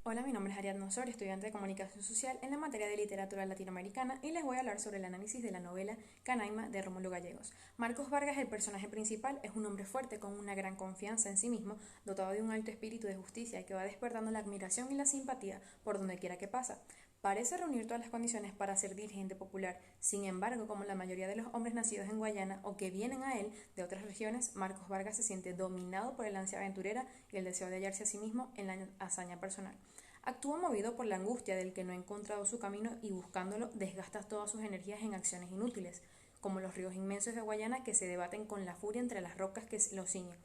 Hola, mi nombre es Ariadna Osorio, estudiante de Comunicación Social en la materia de Literatura Latinoamericana y les voy a hablar sobre el análisis de la novela Canaima de Rómulo Gallegos. Marcos Vargas, el personaje principal, es un hombre fuerte con una gran confianza en sí mismo, dotado de un alto espíritu de justicia que va despertando la admiración y la simpatía por donde quiera que pasa. Parece reunir todas las condiciones para ser dirigente popular. Sin embargo, como la mayoría de los hombres nacidos en Guayana o que vienen a él de otras regiones, Marcos Vargas se siente dominado por el ansia aventurera y el deseo de hallarse a sí mismo en la hazaña personal. Actúa movido por la angustia del que no ha encontrado su camino y buscándolo desgasta todas sus energías en acciones inútiles, como los ríos inmensos de Guayana que se debaten con la furia entre las rocas que los ciñen,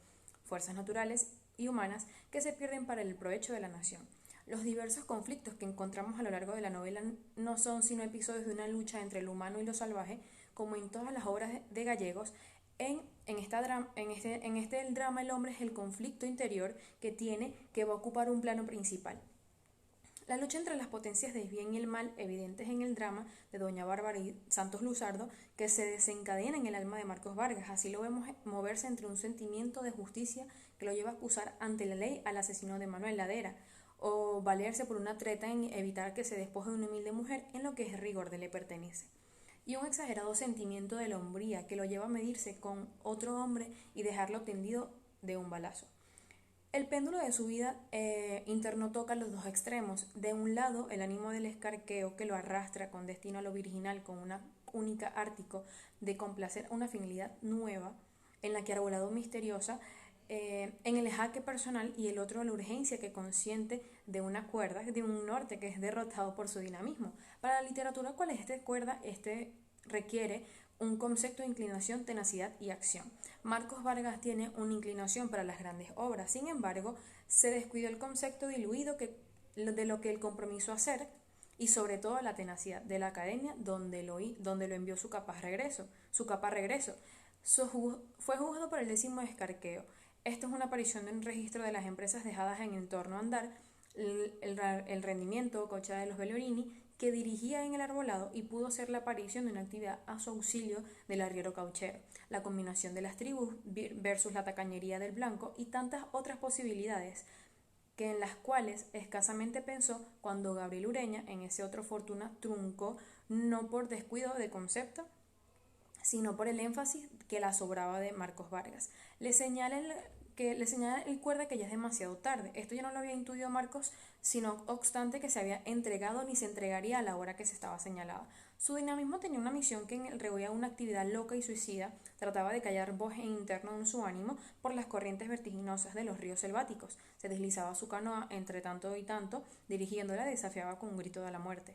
fuerzas naturales y humanas que se pierden para el provecho de la nación. Los diversos conflictos que encontramos a lo largo de la novela no son sino episodios de una lucha entre lo humano y lo salvaje, como en todas las obras de Gallegos. En este el drama el hombre es el conflicto interior que tiene que va a ocupar un plano principal. La lucha entre las potencias del bien y el mal, evidentes en el drama de Doña Bárbara y Santos Luzardo, que se desencadena en el alma de Marcos Vargas. Así lo vemos moverse entre un sentimiento de justicia que lo lleva a acusar ante la ley al asesino de Manuel Ladera, o valerse por una treta en evitar que se despoje de una humilde mujer en lo que es rigor de le pertenece. Y un exagerado sentimiento de la hombría que lo lleva a medirse con otro hombre y dejarlo tendido de un balazo. El péndulo de su vida interno toca los dos extremos. De un lado, el ánimo del escarqueo que lo arrastra con destino a lo virginal, con una única ártico de complacer a una finalidad nueva, en la que arbolado misteriosa, en el jaque personal, y el otro la urgencia que consiente de una cuerda, de un norte que es derrotado por su dinamismo. Para la literatura, ¿cuál es esta cuerda? Este requiere un concepto de inclinación, tenacidad y acción. Marcos Vargas tiene una inclinación para las grandes obras, sin embargo, se descuidó el concepto diluido de lo que el compromiso a hacer y sobre todo la tenacidad de la academia donde lo envió su capaz regreso. Fue juzgado por el décimo escarqueo. Esto es una aparición de un registro de las empresas dejadas en entorno a andar, el rendimiento cocha de los Bellorini, que dirigía en el arbolado y pudo ser la aparición de una actividad a su auxilio del arriero cauchero, la combinación de las tribus versus la tacañería del blanco y tantas otras posibilidades que en las cuales escasamente pensó cuando Gabriel Ureña, en ese otro Fortuna, truncó no por descuido de concepto, sino por el énfasis que la sobraba de Marcos Vargas. Le señala el cuerda que ya es demasiado tarde. Esto ya no lo había intuido Marcos, sino obstante que se había entregado ni se entregaría a la hora que se estaba señalada. Su dinamismo tenía una misión que en el rehuía una actividad loca y suicida, trataba de callar voz interno en su ánimo por las corrientes vertiginosas de los ríos selváticos. Se deslizaba su canoa entre tanto y tanto, dirigiéndola desafiaba con un grito de la muerte.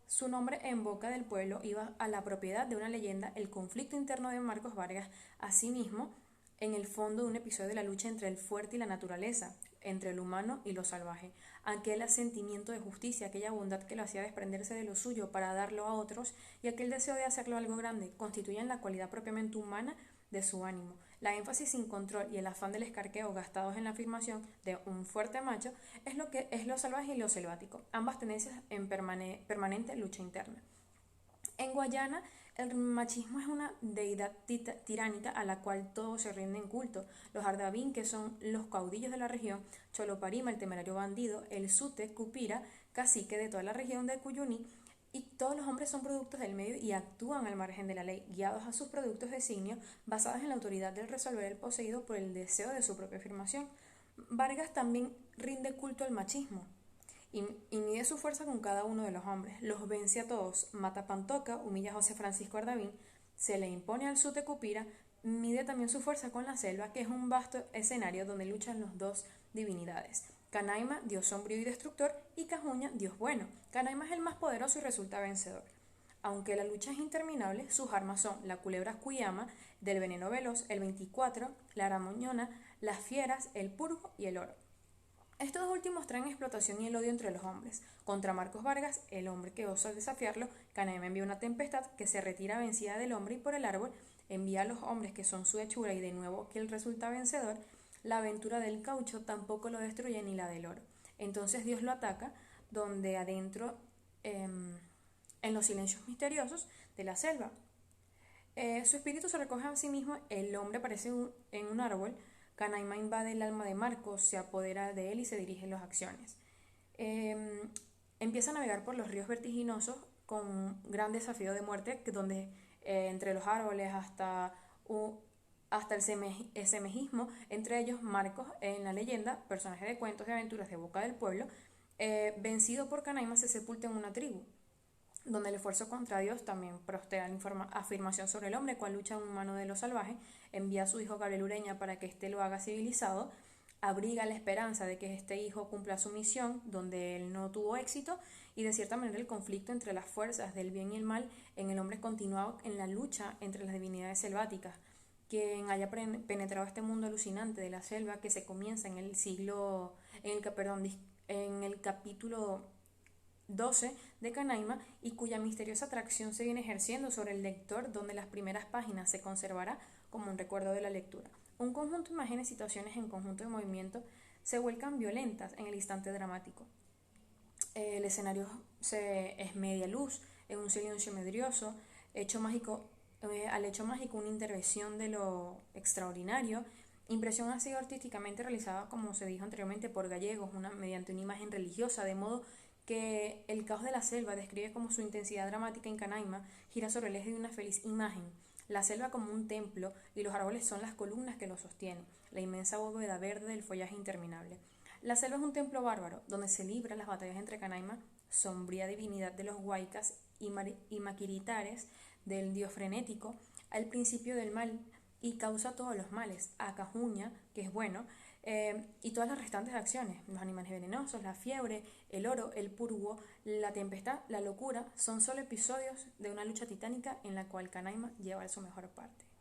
Su nombre en boca del pueblo iba a la propiedad de una leyenda, el conflicto interno de Marcos Vargas, asimismo, en el fondo de un episodio de la lucha entre el fuerte y la naturaleza, entre el humano y lo salvaje, aquel sentimiento de justicia, aquella bondad que lo hacía desprenderse de lo suyo para darlo a otros y aquel deseo de hacerlo algo grande, constituyen la cualidad propiamente humana de su ánimo. La énfasis sin control y el afán del escarqueo gastados en la afirmación de un fuerte macho es lo que es lo salvaje y lo selvático, ambas tendencias en permanente lucha interna. En Guayana, el machismo es una deidad tiránica a la cual todos se rinden culto. Los Ardavín, que son los caudillos de la región, Choloparima, el temerario bandido, el Sute, Cupira, cacique de toda la región de Cuyuní, y todos los hombres son productos del medio y actúan al margen de la ley, guiados a sus productos designios, basados en la autoridad del resolver el poseído por el deseo de su propia afirmación. Vargas también rinde culto al machismo y mide su fuerza con cada uno de los hombres. Los vence a todos, mata a Pantoca, humilla a José Francisco Ardavín, se le impone al Sute Cupira, mide también su fuerza con la selva, que es un vasto escenario donde luchan los dos divinidades. Canaima, dios sombrío y destructor, y Cajuña, dios bueno. Canaima es el más poderoso y resulta vencedor. Aunque la lucha es interminable, sus armas son la culebra Cuyama, del veneno veloz, el 24, la aramoñona, las fieras, el purgo y el oro. Estos dos últimos traen explotación y el odio entre los hombres. Contra Marcos Vargas, el hombre que osa desafiarlo, Canaima envía una tempestad que se retira vencida del hombre y por el árbol envía a los hombres que son su hechura y de nuevo que él resulta vencedor. La aventura del caucho tampoco lo destruye ni la del oro. Entonces Dios lo ataca donde adentro, en los silencios misteriosos de la selva. Su espíritu se recoge a sí mismo, el hombre aparece en un árbol, Canaima invade el alma de Marcos, se apodera de él y se dirige a las acciones. Eh, Empieza a navegar por los ríos vertiginosos con un gran desafío de muerte, donde entre los árboles hasta el semejismo, entre ellos Marcos en la leyenda, personaje de cuentos y aventuras de Boca del Pueblo, vencido por Canaima se sepulta en una tribu, donde el esfuerzo contra Dios también prostea la afirmación sobre el hombre, cual lucha en mano de los salvajes, envía a su hijo Gabriel Ureña para que éste lo haga civilizado, abriga la esperanza de que este hijo cumpla su misión, donde él no tuvo éxito, y de cierta manera el conflicto entre las fuerzas del bien y el mal en el hombre continuado en la lucha entre las divinidades selváticas. Quien haya penetrado este mundo alucinante de la selva que se comienza en el siglo, en el capítulo 12 de Canaima y cuya misteriosa atracción se viene ejerciendo sobre el lector, donde las primeras páginas se conservará como un recuerdo de la lectura. Un conjunto de imágenes y situaciones en conjunto de movimiento se vuelcan violentas en el instante dramático. El escenario es media luz, en un silencio medrioso, al hecho mágico una intervención de lo extraordinario. Impresión ha sido artísticamente realizada, como se dijo anteriormente, por Gallegos, mediante una imagen religiosa, de modo que el caos de la selva describe como su intensidad dramática en Canaima gira sobre el eje de una feliz imagen. La selva como un templo y los árboles son las columnas que lo sostienen, la inmensa bóveda verde del follaje interminable. La selva es un templo bárbaro, donde se libran las batallas entre Canaima, sombría divinidad de los huaycas, y maquiritares, del dios frenético, al principio del mal, y causa todos los males, Acajuña, que es bueno, y todas las restantes acciones, los animales venenosos, la fiebre, el oro, el purgo, la tempestad, la locura, son solo episodios de una lucha titánica en la cual Canaima lleva su mejor parte.